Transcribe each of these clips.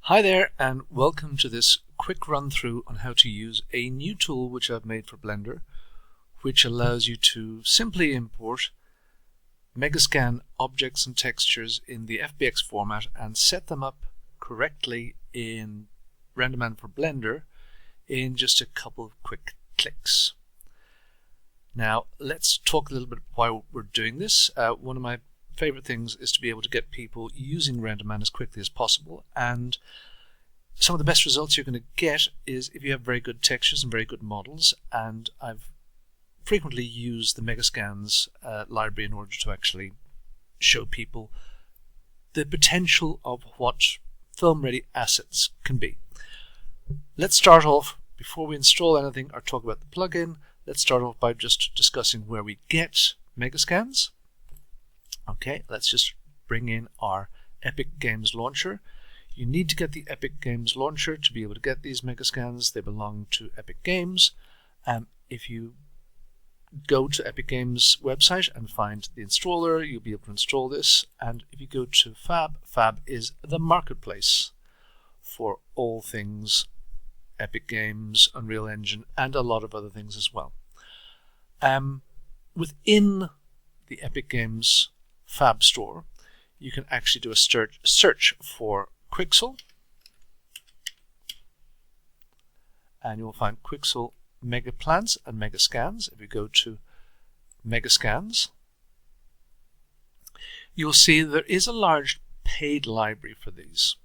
Hi there, and welcome to this quick run through on how to use a new tool which I've made for Blender, which allows you to simply import Megascan objects and textures in the FBX format and set them up correctly in RenderMan for Blender in just a couple of quick clicks. Now let's talk a little bit why we're doing this. One of my favorite things is to be able to get people using RenderMan as quickly as possible, and some of the best results you're going to get is if you have very good textures and very good models, and I've frequently used the Megascans library in order to actually show people the potential of what film-ready assets can be. Let's start off, before we install anything or talk about the plugin, let's start off by just discussing where we get Megascans. Okay, let's just bring in our Epic Games launcher. You need to get the Epic Games launcher to be able to get these Megascans. They belong to Epic Games. If you go to Epic Games website and find the installer, you'll be able to install this. And if you go to Fab, Fab is the marketplace for all things Epic Games, Unreal Engine, and a lot of other things as well. Within the Epic Games Fab store, you can actually do a search for Quixel, and you will find Quixel Megaplans and Megascans. If you go to Megascans, you'll see there is a large paid library for these.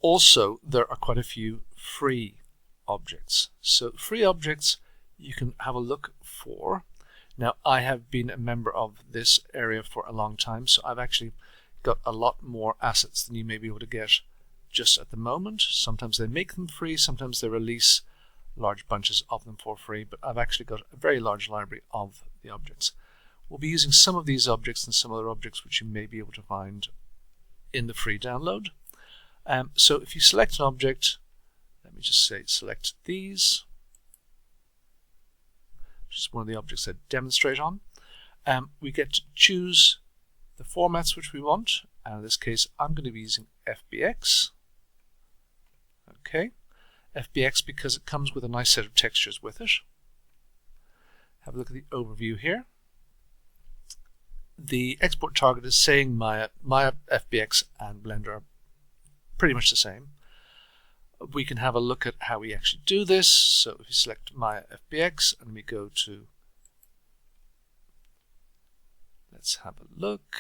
Also, there are quite a few free objects. So free objects you can have a look for. Now, I have been a member of this area for a long time, so I've actually got a lot more assets than you may be able to get just at the moment. Sometimes they make them free, sometimes they release large bunches of them for free, but I've actually got a very large library of the objects. We'll be using some of these objects and some other objects which you may be able to find in the free download. So if you select an object, let me just say select these, which is one of the objects I demonstrate on. We get to choose the formats which we want, and in this case I'm going to be using FBX. Okay, FBX because it comes with a nice set of textures with it. Have a look at the overview here. The export target is saying Maya FBX and Blender are pretty much the same. We can have a look at how we actually do this. So if you select Maya FBX and we go to, let's have a look,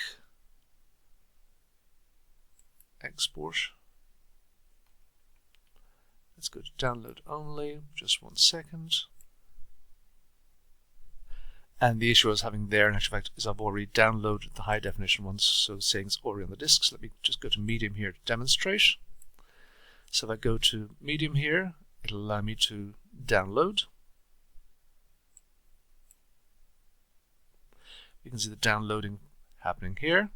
export. Let's go to download only, just 1 second. And the issue I was having there, in actual fact, is I've already downloaded the high definition ones, so it's saying it's already on the disk. So let me just go to medium here to demonstrate. So if I go to medium here, it'll allow me to download. You can see the downloading happening here.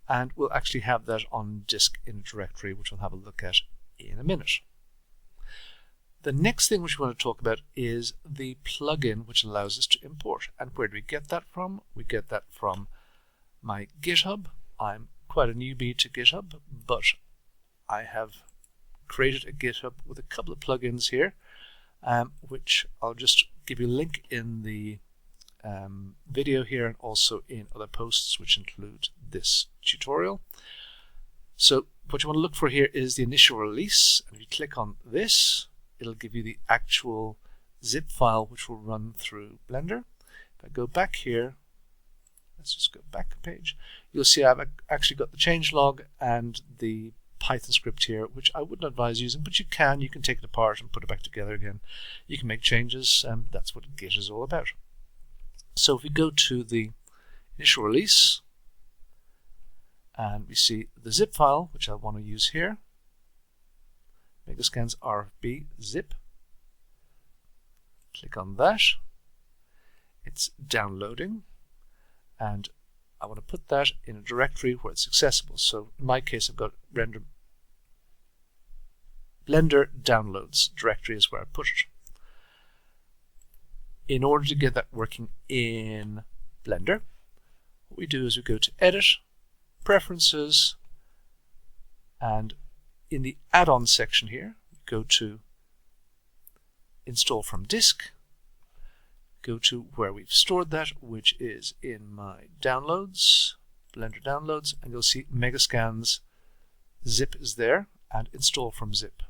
And we'll actually have that on disk in a directory, which we'll have a look at in a minute. The next thing which we want to talk about is the plugin which allows us to import. And where do we get that from? We get that from my GitHub. I'm quite a newbie to GitHub, but I have created a GitHub with a couple of plugins here, which I'll just give you a link in the video here and also in other posts which include this tutorial. So what you want to look for here is the initial release, and if you click on this, it'll give you the actual zip file which will run through Blender. If I go back here, let's just go back a page, you'll see I've actually got the changelog and the Python script here, which I wouldn't advise using, but you can take it apart and put it back together again. You can make changes, and that's what Git is all about. So if we go to the initial release, and we see the zip file, which I want to use here, Megascans RfB zip. Click on that. It's downloading, and I want to put that in a directory where it's accessible. So in my case, I've got Blender downloads directory is where I put it. In order to get that working in Blender, what we do is we go to Edit, Preferences, and in the add-on section here, go to Install from Disk, go to where we've stored that, which is in my Downloads, Blender Downloads, and you'll see Megascans zip is there, and Install from Zip.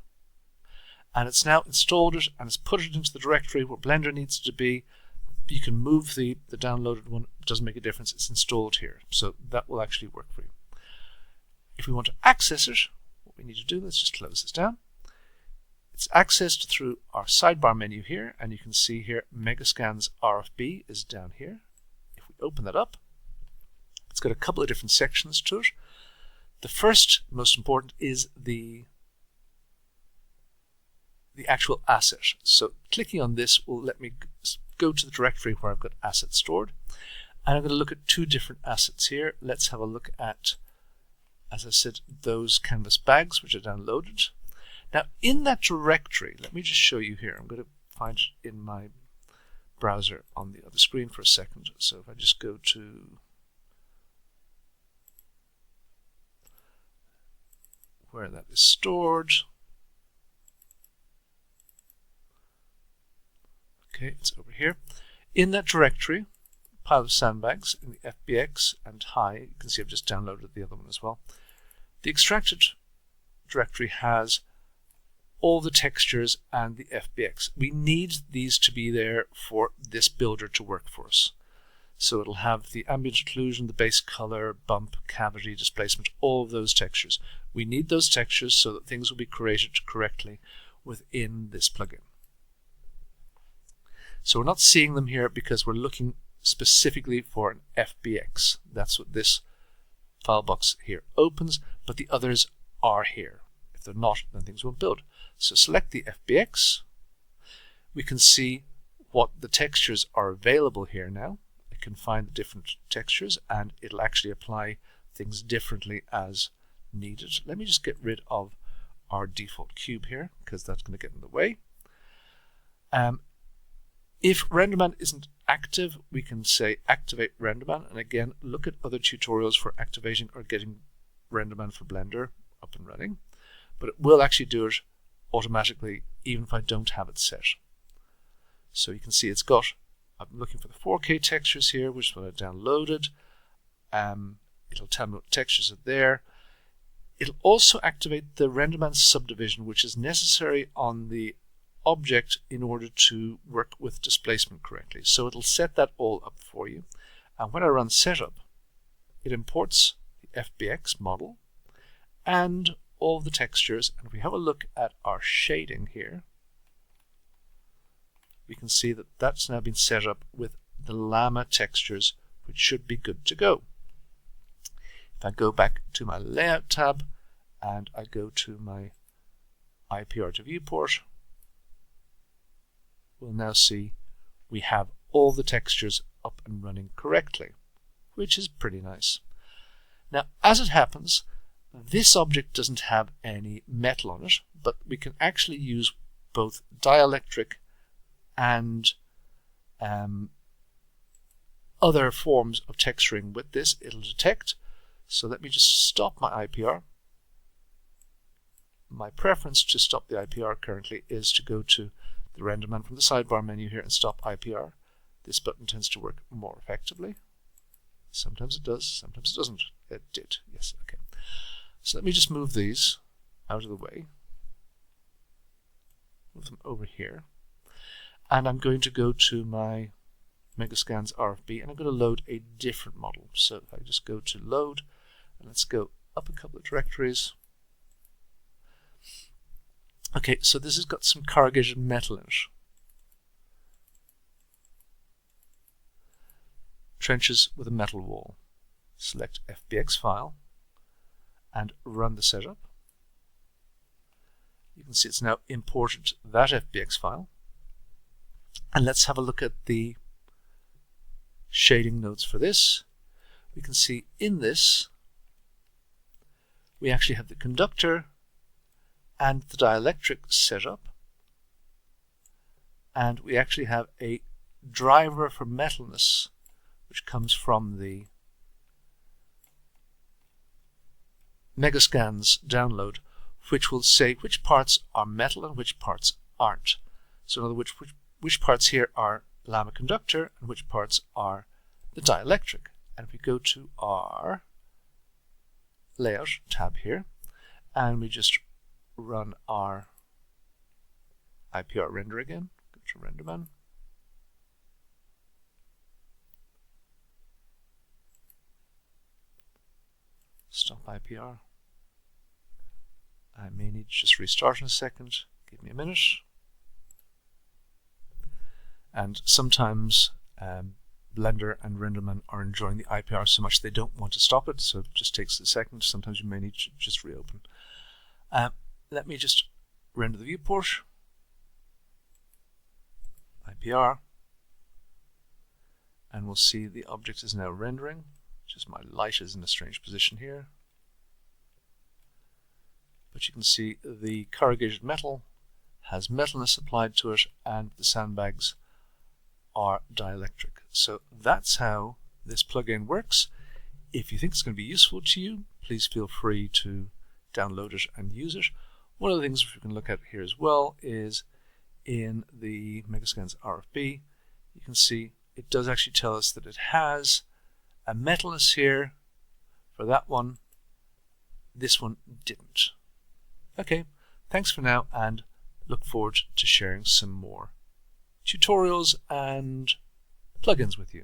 And it's now installed it, and it's put it into the directory where Blender needs to be. You can move the downloaded one, it doesn't make a difference, it's installed here. So that will actually work for you. If we want to access it, what we need to do, let's just close this down. It's accessed through our sidebar menu here, and you can see here Megascans RfB is down here. If we open that up, it's got a couple of different sections to it. The first, most important, is the actual asset. So clicking on this will let me go to the directory where I've got assets stored. And I'm going to look at two different assets here. Let's have a look at, as I said, those canvas bags which are downloaded. Now in that directory, let me just show you here. I'm going to find it in my browser on the other screen for a second. So if I just go to where that is stored. Okay, it's over here. In that directory, pile of sandbags in the FBX and high, you can see I've just downloaded the other one as well. The extracted directory has all the textures and the FBX. We need these to be there for this builder to work for us. So it'll have the ambient occlusion, the base color, bump, cavity, displacement, all of those textures. We need those textures so that things will be created correctly within this plugin. So we're not seeing them here because we're looking specifically for an FBX. That's what this file box here opens, but the others are here. If they're not, then things won't build. So select the FBX. We can see what the textures are available here now. I can find the different textures and it'll actually apply things differently as needed. Let me just get rid of our default cube here because that's going to get in the way. If RenderMan isn't active, we can say activate RenderMan, and again look at other tutorials for activating or getting RenderMan for Blender up and running, but it will actually do it automatically even if I don't have it set. So you can see it's got, I'm looking for the 4K textures here, which is what I downloaded. It'll tell me what textures are there. It'll also activate the RenderMan subdivision, which is necessary on the object in order to work with displacement correctly. So it'll set that all up for you. And when I run setup, it imports the FBX model and all the textures. And if we have a look at our shading here, we can see that that's now been set up with the Lama textures, which should be good to go. If I go back to my layout tab and I go to my IPR to viewport, we'll now see we have all the textures up and running correctly, which is pretty nice. Now, as it happens, this object doesn't have any metal on it, but we can actually use both dielectric and other forms of texturing with this. It'll detect. So let me just stop my IPR. My preference to stop the IPR currently is to go to the RenderMan from the sidebar menu here and stop IPR. This button tends to work more effectively. Sometimes it does, sometimes it doesn't. It did, yes, okay. So let me just move these out of the way. Move them over here. And I'm going to go to my Megascans RfB and I'm going to load a different model. So if I just go to load, and let's go up a couple of directories. Okay, so this has got some corrugated metal in it. Trenches with a metal wall. Select FBX file and run the setup. You can see it's now imported that FBX file. And let's have a look at the shading nodes for this. We can see in this we actually have the conductor and the dielectric setup, and we actually have a driver for metalness which comes from the Megascans download which will say which parts are metal and which parts aren't. So in other words, which parts here are Lama conductor and which parts are the dielectric. And if we go to our layout tab here and we just run our IPR render again, go to RenderMan. Stop IPR. I may need to just restart in a second. Give me a minute. And sometimes Blender and RenderMan are enjoying the IPR so much they don't want to stop it, so it just takes a second. Sometimes you may need to just reopen. Let me just render the viewport. IPR. And we'll see the object is now rendering. Just my light is in a strange position here. But you can see the corrugated metal has metalness applied to it and the sandbags are dielectric. So that's how this plugin works. If you think it's going to be useful to you, please feel free to download it and use it. One of the things we can look at here as well is in the Megascans RfB, you can see it does actually tell us that it has a metalness here for that one. This one didn't. Okay, thanks for now and look forward to sharing some more tutorials and plugins with you.